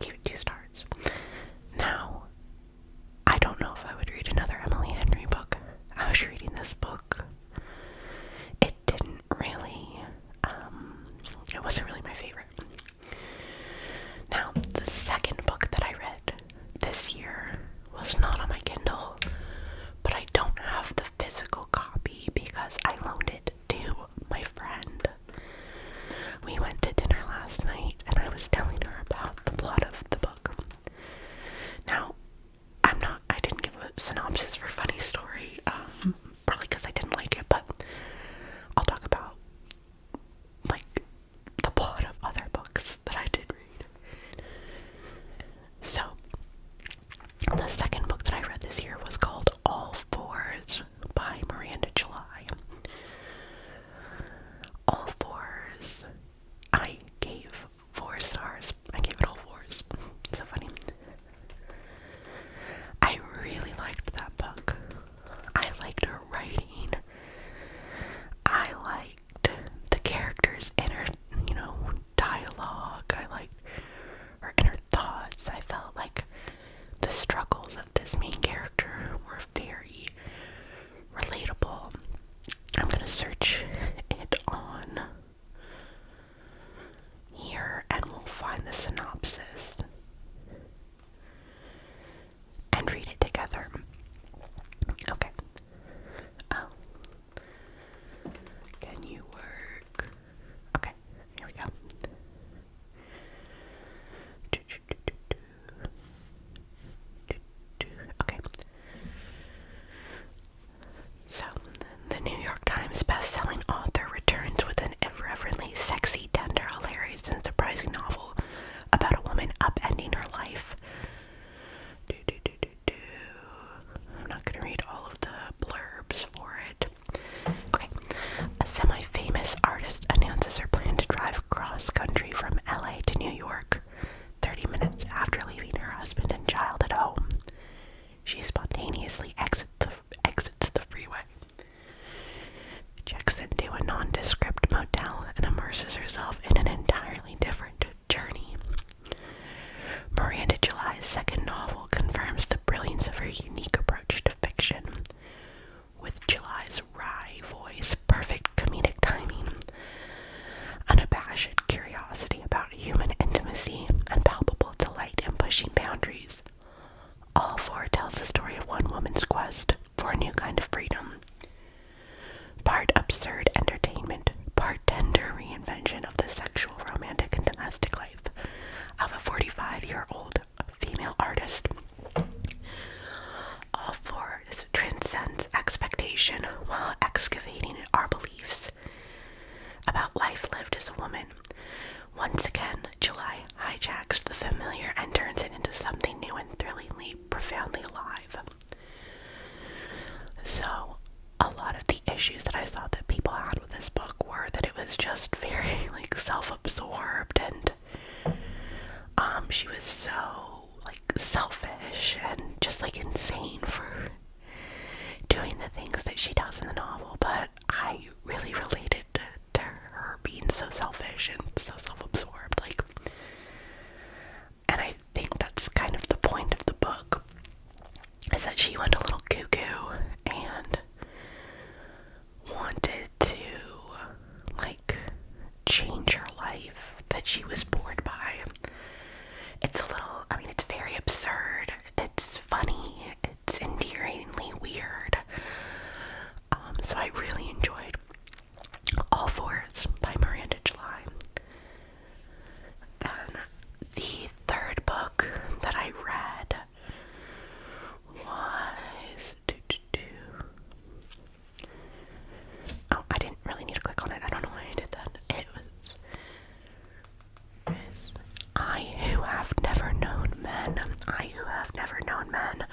gave it 2 stars. Now, I don't know if I would read another Emily Henry book. I was reading this book. It didn't really, it wasn't really my favorite. Now, the second book that I read this year was not on my Kindle, but I don't have the physical copy because I loaned it to my friend. We went to dinner last night and I was telling her about the plot of the book. Now, I didn't give a synopsis for Funny Story, probably because I didn't like it, but I'll talk about, like, the plot of other books that I did read. So, the second book that I read this year was called All Fours by Miranda July. All Fours, I gave 4 stars. I gave it all 4s. So funny. I really liked that book. I liked her writing. I liked the characters' inner, dialogue. I liked her inner thoughts. I felt like the struggles of this main character were very relatable. I'm gonna search it on here and we'll find the synopsis and read it together. Okay. Oh. Can you work? Okay, here we go. Okay. So, the New York Times best-selling author returns with an irreverently sexy, tender, hilarious, and surprising novel about a woman upending her life. I'm not going to read all of the blurbs for it. Okay. A semi-famous artist announces her plan to drive cross-country from LA to New York 30 minutes after leaving her husband and child at home. She spontaneously exits the freeway, checks into a nondescript motel, and immerses herself in an entirely different journey. Miranda July's second novel confirms the brilliance of her unique approach to fiction. With July's wry voice, perfect comedic timing, unabashed curiosity about human intimacy, and palpable delight in pushing boundaries, All Four tells the story of one woman's quest for a new kind of freedom. Part absurd entertainment, part tender reinvention of the sexual, romantic, and domestic life of a 45-year-old female artist. All Fours transcends expectation while excavating our beliefs about life lived as a woman. Once again, July hijacks the familiar and turns it into something new and thrillingly, profoundly alive. So, a lot of the issues that I thought that people had with this book were that it was just very, self-absorbed, and, she was so, selfish and just, insane for doing the things that she does in the novel, but I really related to her being so selfish and so self-absorbed, and I think that's kind of the point of the book, is that she went a little cuckoo and wanted to, change her life that she was bored by. It's it's very absurd, it's funny, it's endearingly weird, so I really enjoyed All Fours by Miranda July. And the third book that I read was oh, I didn't really need to click on it. I don't know why I did that. It was I Who Have Never Known Men. I Who Have Never Known Men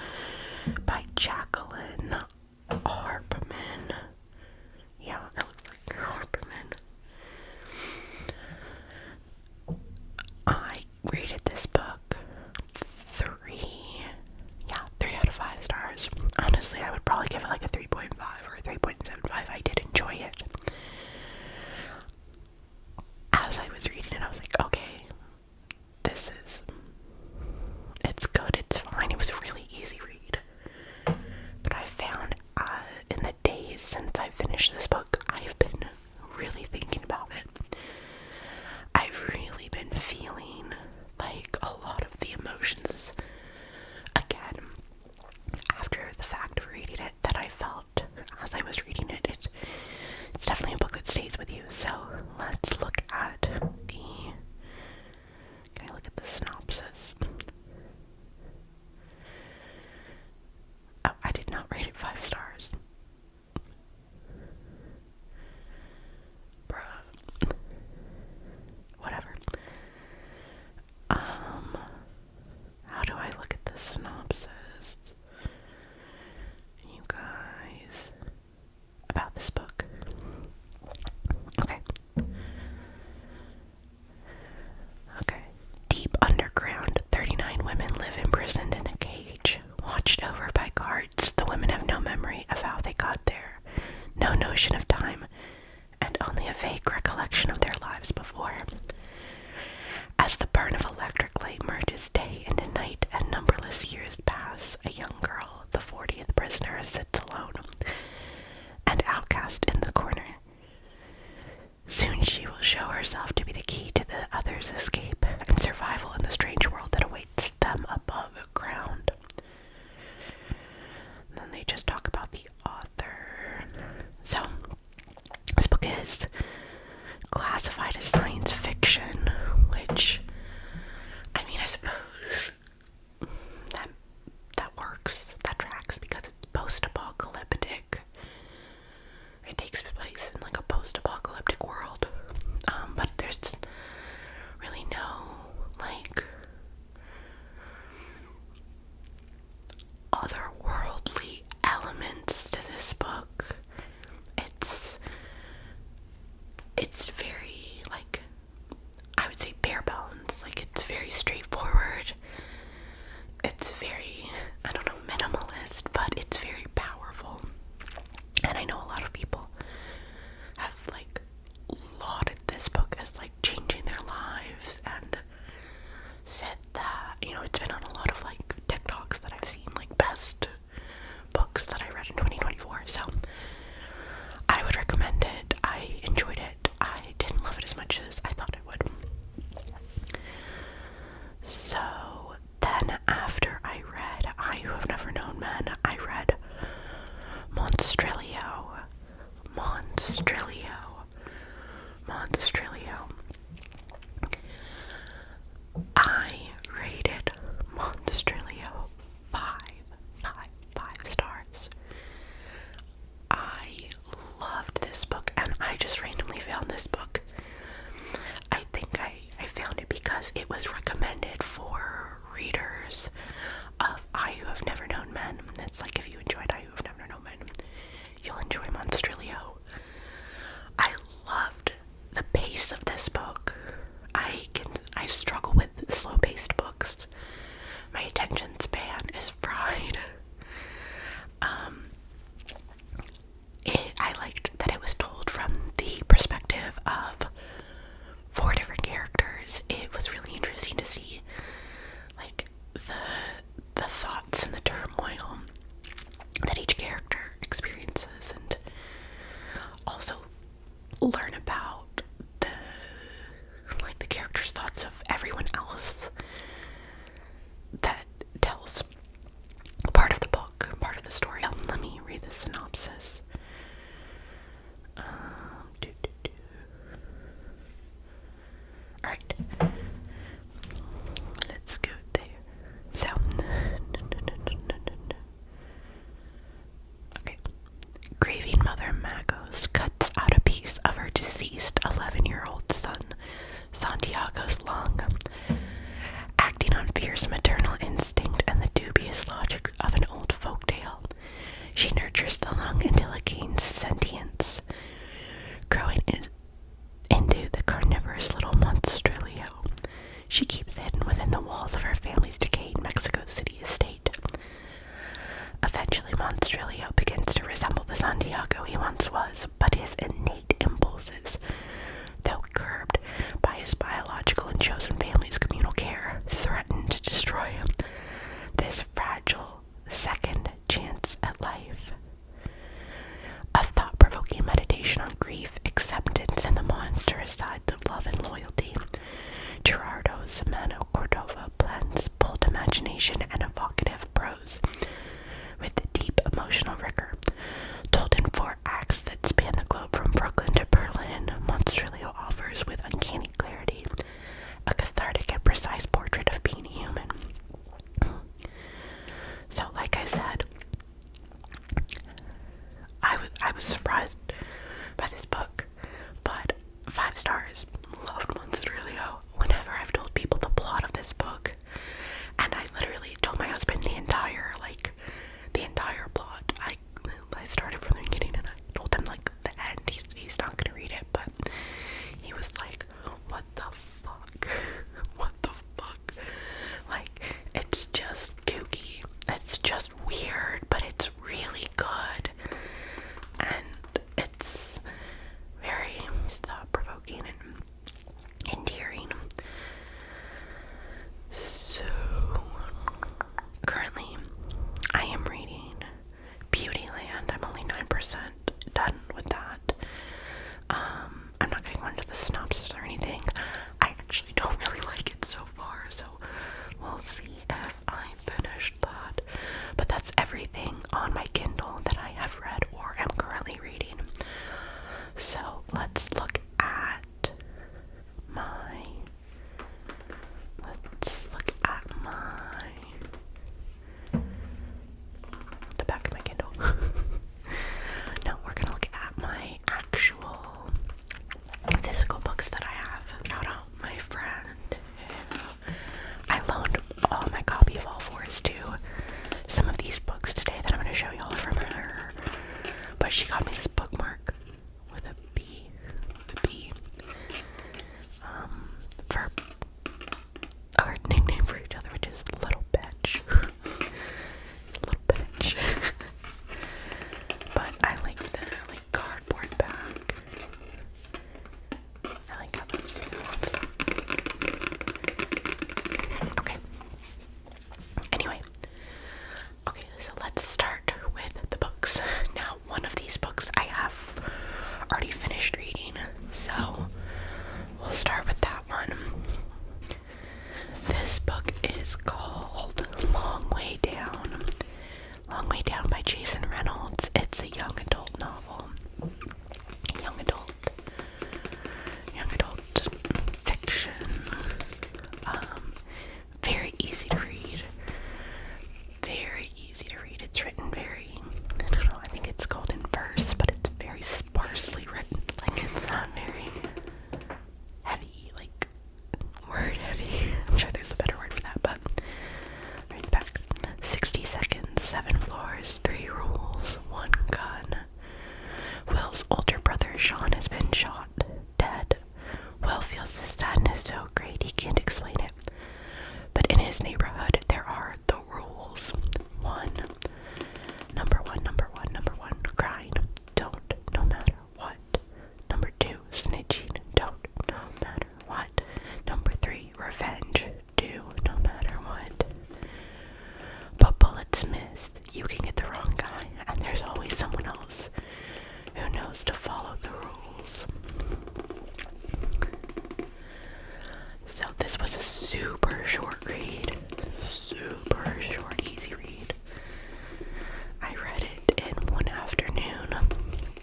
by Jacqueline Harpman. Yeah, it looks like Harpman. I rated this book 3 out of 5 stars. Honestly, I would probably give it a 3.5 or a 3.75. I did enjoy it. As I was reading it, I was like, okay, this is it's very, I don't know, minimalist, but it's very powerful. And I know a lot of people have like lauded this book as like changing their lives and said that, you know, it's been on a lot of like TikToks that I've seen, like best books that I read in 2024. So I would recommend it. I enjoyed it. I didn't love it as much as I thought I would. So then after I read I Who Have Never Known Men, I read Monstrilio. I rated Monstrilio 5 stars. I loved this book, and I just randomly found this book. I think I found it because it was recommended for readers of I Who Have Never Known Men. It's like, if you enjoyed I Who Have Never Known Men, you'll enjoy Monstrilio. I loved the pace of this book. I struggle with slow-paced books. My attention span is fried. I liked that it was told from the perspective of 4 different characters. It was really interesting to see like the thoughts and the turmoil that each character experiences, and also learn about the characters' thoughts of everyone else that tells part of the book, part of the story. Let me read the synopsis. Alright. Let's go there. So, okay. Grieving mother Magos cuts out a piece of her deceased 11-year-old son, Santiago's lung. Acting on fierce maternal instinct and the dubious logic of an old folktale, she nurtures the lung until it gains sentience, growing into the carnivorous little Monstrilio she keeps hidden within the walls of her family's decaying Mexico City estate. Eventually, Monstrilio begins to resemble the Santiago he once was, but his innate impulses, though curbed by his biological and chosen family's communal care, threaten to destroy him. This fragile second chance at life. A thought-provoking meditation on grief, acceptance, and the monstrous sides of love and loyalty. Gerardo's Mano Cordova blends bold imagination and evocative prose with deep emotional rigor. Told in 4 acts that span the globe from Brooklyn to Berlin, Monstrilio offers with uncanny clarity a cathartic and precise portrait of being human. So, like I said, I was surprised by this book, but 5 stars. Loved Monstrilio. Whenever I've told people the plot of this book, and I literally this neighborhood, there are the rules. Number one, crying. Don't, no matter what. Number 2, snitching. Don't, no matter what. Number 3, revenge. Do, no matter what. But bullets miss. You can get the wrong guy, and there's always someone else who knows to follow the rules. So this was a super short read. Super short, easy read. I read it in one afternoon,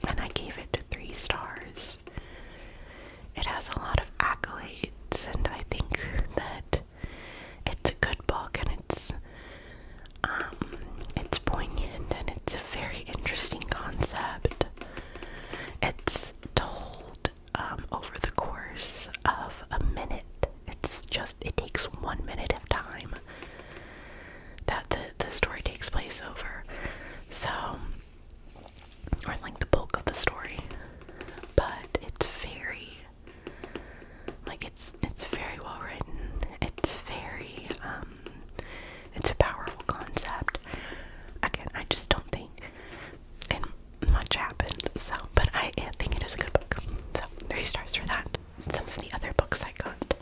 and I gave it 3 stars. It has a lot of accolades, and I think that it's a good book, and it's poignant, and it's a very interesting concept. It's told over the course of a minute. It takes 1 minute of time that the story takes place over. So, or like the bulk of the story. But it's very, it's very well written. It's very, it's a powerful concept. Again, I just don't think much happened, so, but I think it is a good book. So, 3 stars for that. Some of the other books I got.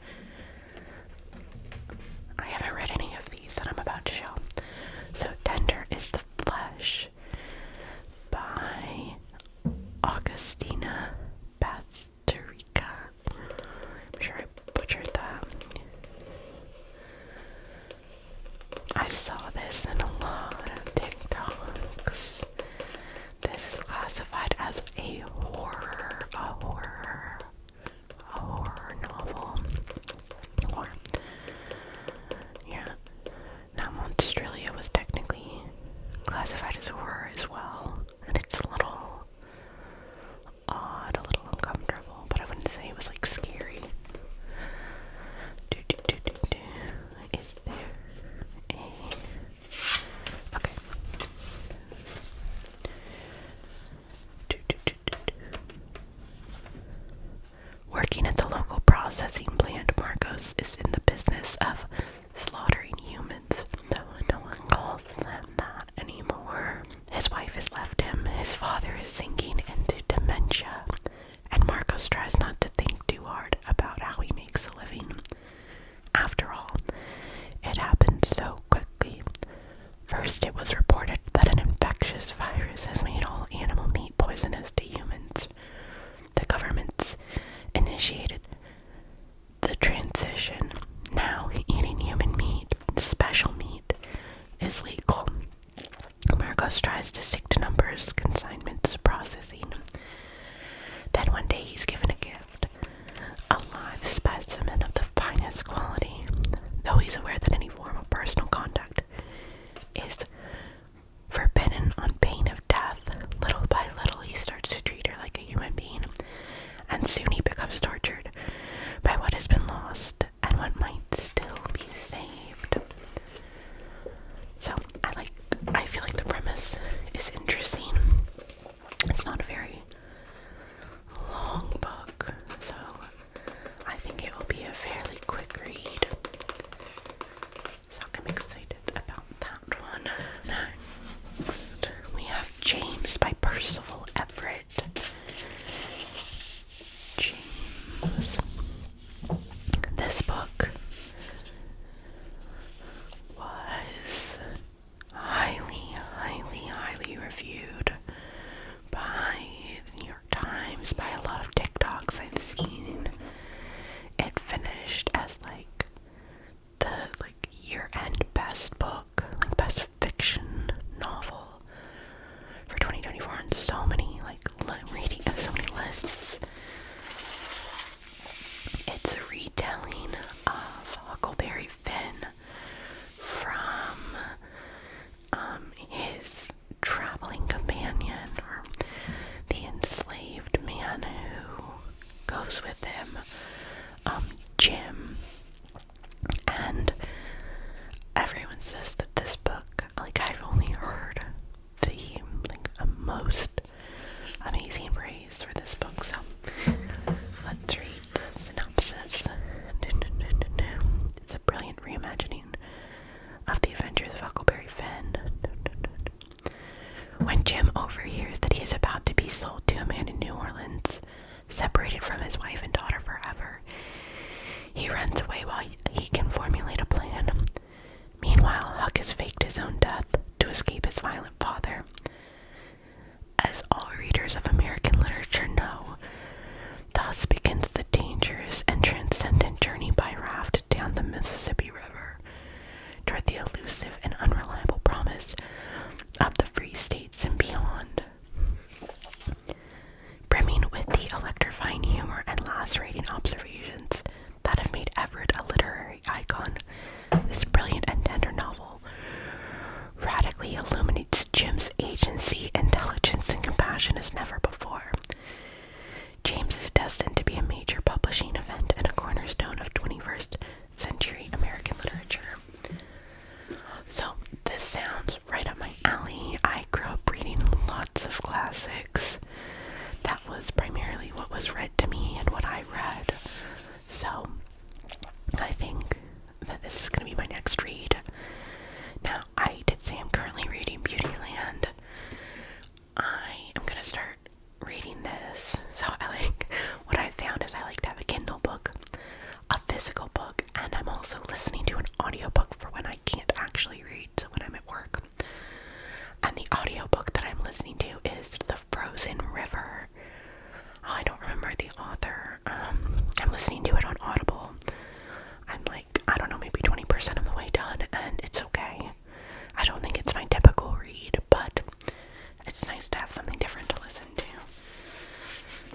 I haven't read any of these that I'm about to show. So, Tender is the Flesh by Augustina Basterica. I'm sure I butchered that. I saw this in a lot of TikToks. This is classified as a horror novel. Or, yeah. Now, Monstrelia was technically classified as horror as well, and it's a little odd, a little uncomfortable, but I wouldn't say it was like scary. Is there a... Okay. Working at the local processing plant, Marcos is in the business of slaughtering humans, though no one calls them that anymore. His wife has left him, his father is sinking into dementia, and Marcos tries not to think too hard about how he makes a living. After all, it happened so quickly. First, it was reported that an infectious virus has made all animal meat poisonous to humans. The government's initiated the transition. Now, eating human meat, special meat, is legal. Marcos tries to stick to numbers, consignments, processing. Then one day he's given a gift, a live specimen of the finest quality. Though he's aware that any form of personal contact is forbidden on pain of death, little by little he starts to treat her like a human being, and soon he becomes tortured by what has been lost and what might still be saved. So I feel like the premise is interesting. from his wife and daughter forever. He runs away while he can formulate a plan. Meanwhile, Huck has faked his own death to escape his violent father. As all readers of American literature know, thus begins the dangerous and transcendent journey by raft down the Mississippi River toward the elusive and unreliable promise of the free states and beyond. Brimming with the electrifying humor and lacerating observations that have made Everett a literary icon, this brilliant and tender novel radically illuminates Jim's agency, intelligence, and compassion as never before. James is destined to be a major publishing event and a cornerstone of 21st century American literature. So, this sounds right up my alley. I grew up reading lots of classics. That was primarily what was read to me and what I read. So, I think that this is going to be my next read. Now, I did say I'm currently reading Beautyland. I am going to start reading this. So, what I found is I like to have a Kindle book, a physical book, and I'm also listening to an audiobook for when I can't actually read, so when I'm at work. And the audiobook that I'm listening to is The Frozen River. I don't remember the author. I'm listening to it on Audible. I'm I don't know, maybe 20% of the way done, and it's okay. I don't think it's my typical read, but it's nice to have something different to listen to.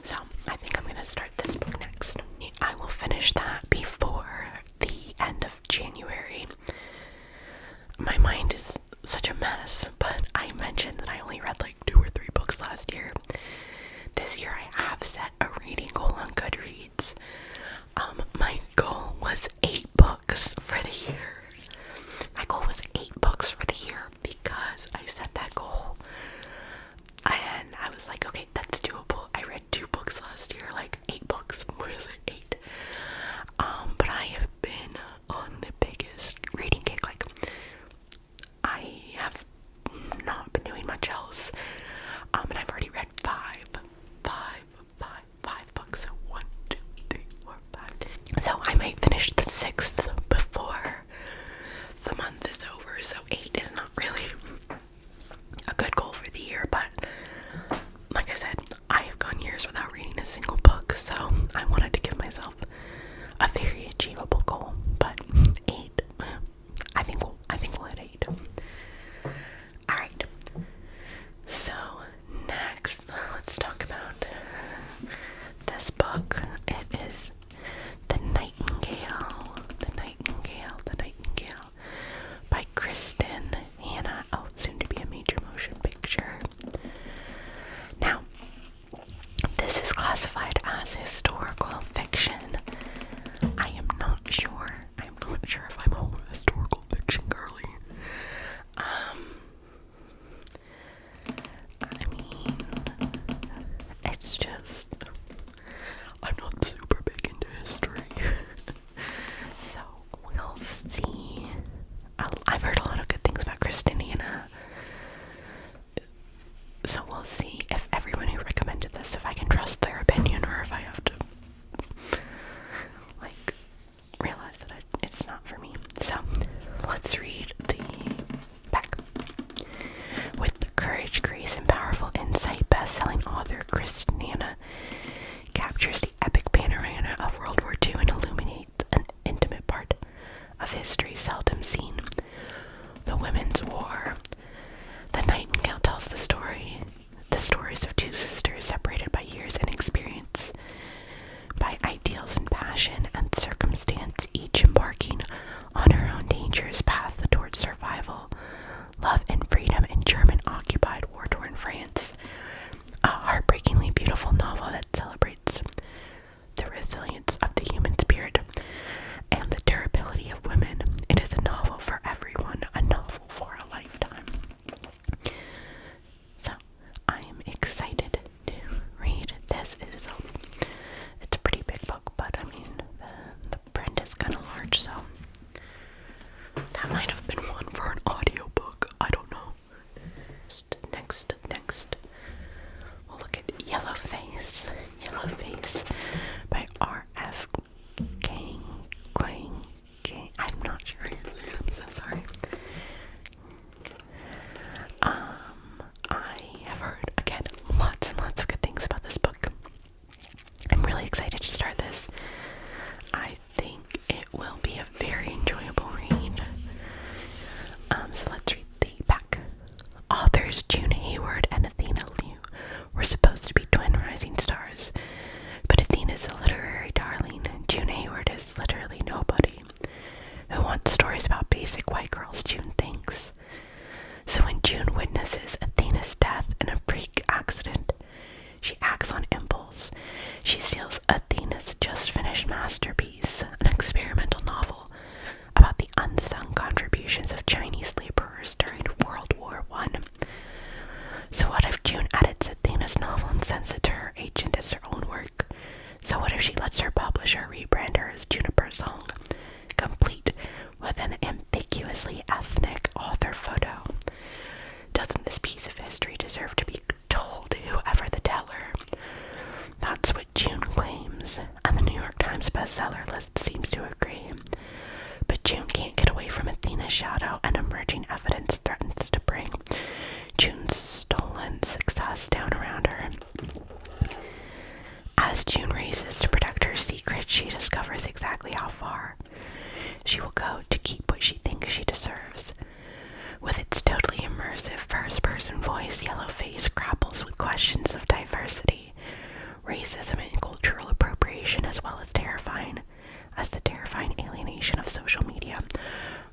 So, I think I'm going to start this book next. I will finish that before the end of January. My mind is such a mess, but I mentioned that I only read 2 or 3 books last year. This year I have set a reading goal on Goodreads. My goal was 8 books for the year. My goal was 8 books for the year because I set that goal. And I was like, okay, that's doable. I read 2 books last year, 8 books. What is it, 8? But I have been on the biggest reading kick. I have not been doing much else. And I've already read 5 books. So 1, 2, 3, 4, 5. So I might finish the 6th before the month is over. So 8 is not really a good goal for the year, but like I said, I have gone years without reading a single book, so I wanted to give myself a very achievable goal. But 8, I think we'll hit 8. Alright, so next, let's talk about this book. It is The Nightingale by Kristen Hanna, soon to be a major motion picture. Now, this is classified as historical fiction. I am not sure. I'm not sure if I'm a historical fiction girly. I mean, it's just, I'm not super big into history. So, we'll see. I've heard a lot of good things about Kristen Hanna. So we'll see if everyone who recommended this, if I can trust their opinion or if I have to, realize that it's not for me. So, let's read the back. With the courage, grace, and powerful insight, best-selling author Kristen Hanna captures the epic panorama of World War II and illuminates an intimate part of history seldom seen, the Women's War. The Nightingale tells the stories of 2 sisters separated by years and experience, by ideals and passion and circumstance, each embarking on her own dangerous path towards survival, love, and freedom in German-occupied war-torn France. A heartbreakingly beautiful novel that celebrates the resilience of the human spirit and the durability of women. It is a novel for everyone, a novel for a lifetime. So, I am excited to read this. It's a pretty big book, but I mean, the print is kind of large, so that might have been one for an audiobook. I don't know. Next, we'll look at Yellowface So let's read the back. Authors June Hayward and Athena Liu were supposed to be twin rising stars, but Athena's a literary darling, and June Hayward is literally nobody. Who wants stories about basic white girls, June thinks. So when June witnesses Athena's death in a freak accident, she acts on impulse. She steals Athena's just-finished masterpiece, an experimental novel about the unsung contributions of Chinese laborers during World War I. So what if June edits Athena's novel and sends it to her agent as her own work? So what if she lets her publisher rebrand her as Juniper Song, complete with an ambiguously ethnic author photo? Doesn't this piece of history deserve to be told to whoever the teller? That's what June claims, and the New York Times bestseller list seems to agree. But June can't get away from Athena's shadow, and emerging evidence threatens to bring June's stolen success down around her. As June races to protect her secret, she discovers exactly how far she will go to keep what she thinks she deserves. With its totally immersive first-person voice, Yellowface grapples with questions of diversity, racism, and cultural appropriation, as well as the terrifying alienation of social media.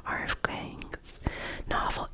R.F. Kuang's novel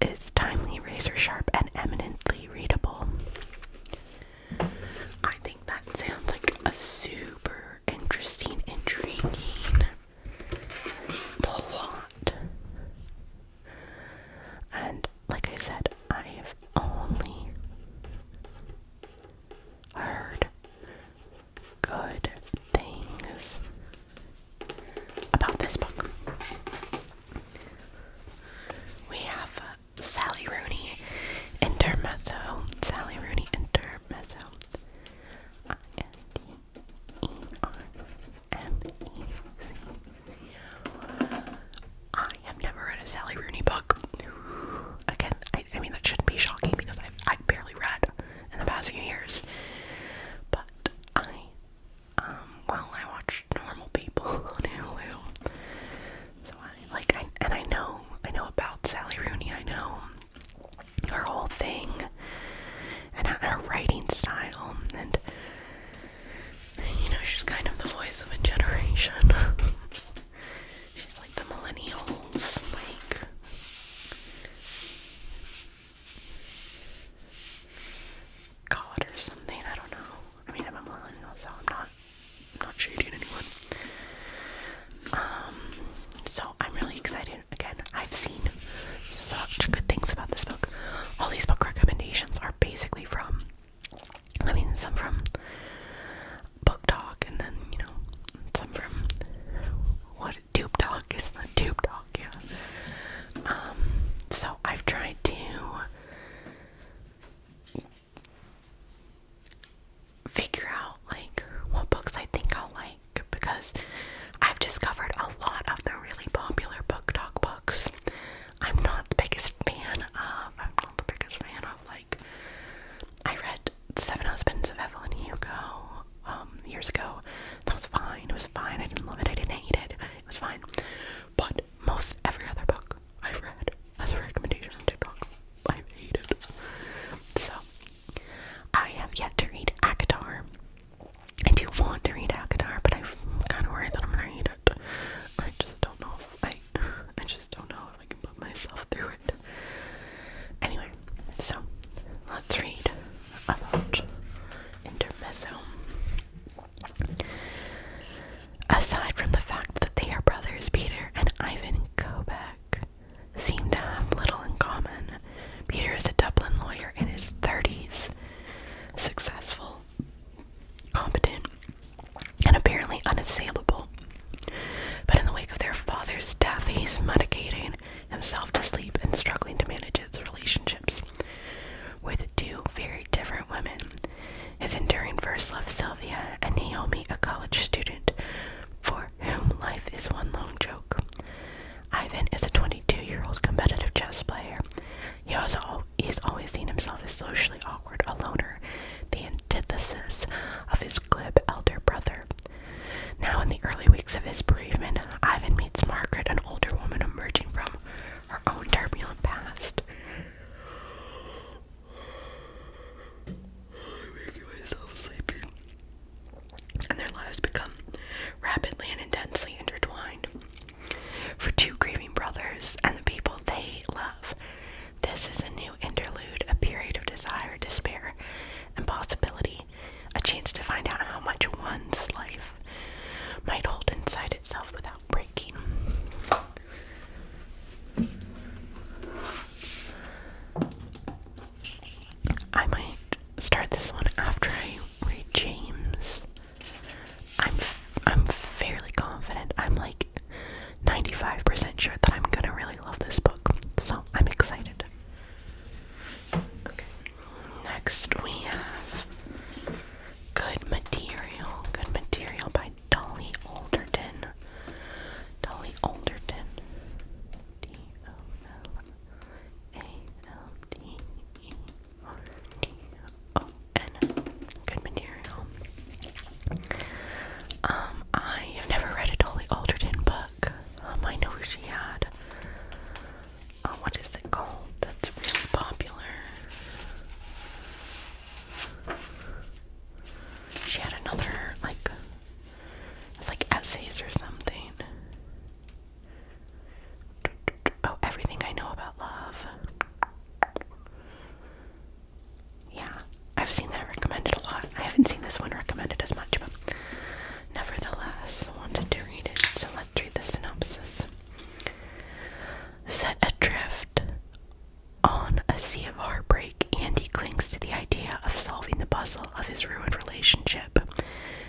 idea of solving the puzzle of his ruined relationship,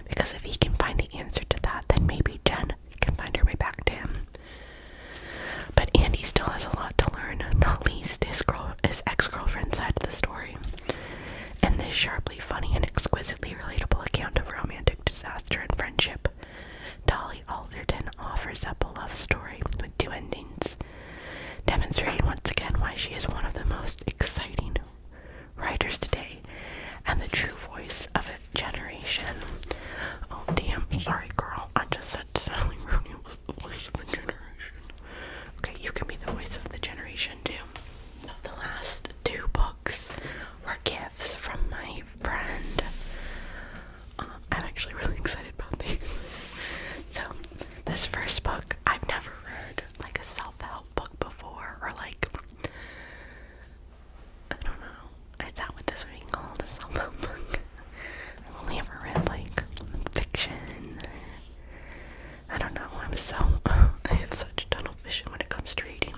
because if he can find the answer to that, then maybe Jen can find her way back to him. But Andy still has a lot to learn, not least his ex-girlfriend's side of the story. In this sharply funny and exquisitely relatable account of romantic disaster and friendship, Dolly Alderton offers up a love story with two endings, demonstrating once again why she is one of the most exciting writers today and the true voice of a generation. Oh damn, sorry girl, I just said Sally Rooney was the voice of a generation. Okay, you can be the voice of the generation too. The last two books were gifts from my friend. I'm actually really excited about these. So, this first book, I've never read like a self-help book before, or like, I don't know, is that what this would be called, a self-help book? I've only ever read like fiction. I don't know, I have such tunnel vision when it comes to reading.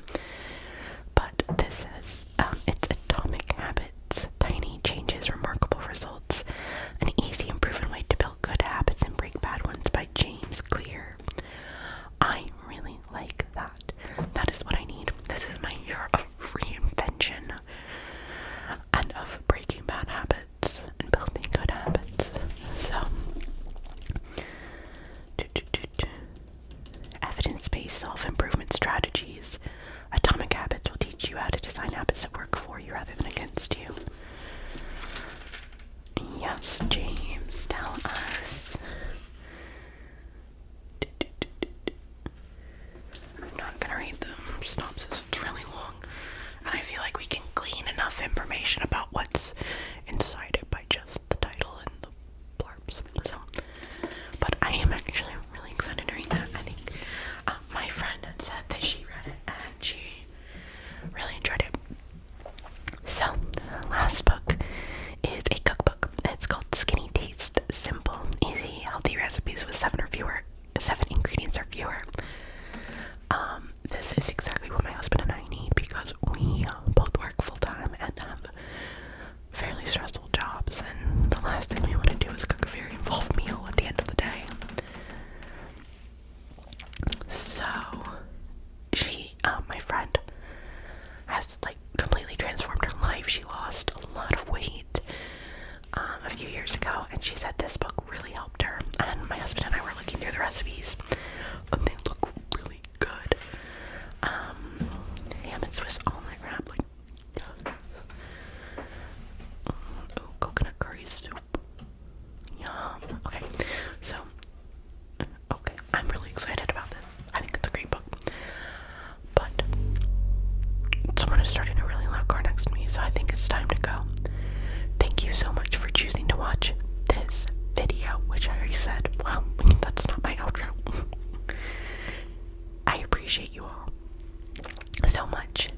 But this is, it's Atomic Habits, Tiny Changes, Remarkable Results, an easy and proven way to build good habits and break bad ones by James Clear. I really like that. That is what I need. This is my year of reinvention and of breaking bad habits and building good habits. So, evidence-based self-improvement strategies. Atomic Habits will teach you how to design habits that work for you rather than against you. Yes, James, tell us. I'm not gonna read the synopsis, it's really long, and I feel like we can glean enough information about what's inside it by just the title and the blurbs. So, but I am actually really excited to read that. I think my friend had said that she read it and she really enjoyed it. So, the last book is a cookbook. It's called Skinny Taste, Simple, Easy, Healthy Recipes with 7 ingredients or fewer. This is exactly what my husband and I need because we both work full-time and have fairly stressful jobs, and the last thing we want to do is cook a very involved meal at the end of the day. So, my friend has like completely transformed her life. She lost a lot of weight a few years ago, and she said this book really helped her. And my husband and I were looking through the recipes, and they look really good. Ham and Swiss almond wrap, like coconut curry soup. Yum. Okay, so I'm really excited about this. I think it's a great book. But someone is starting a really loud car next to me, so I think it's time to go. Thank you so much for choosing to watch this video, which I already said. Well, that's not my outro. I appreciate you all so much.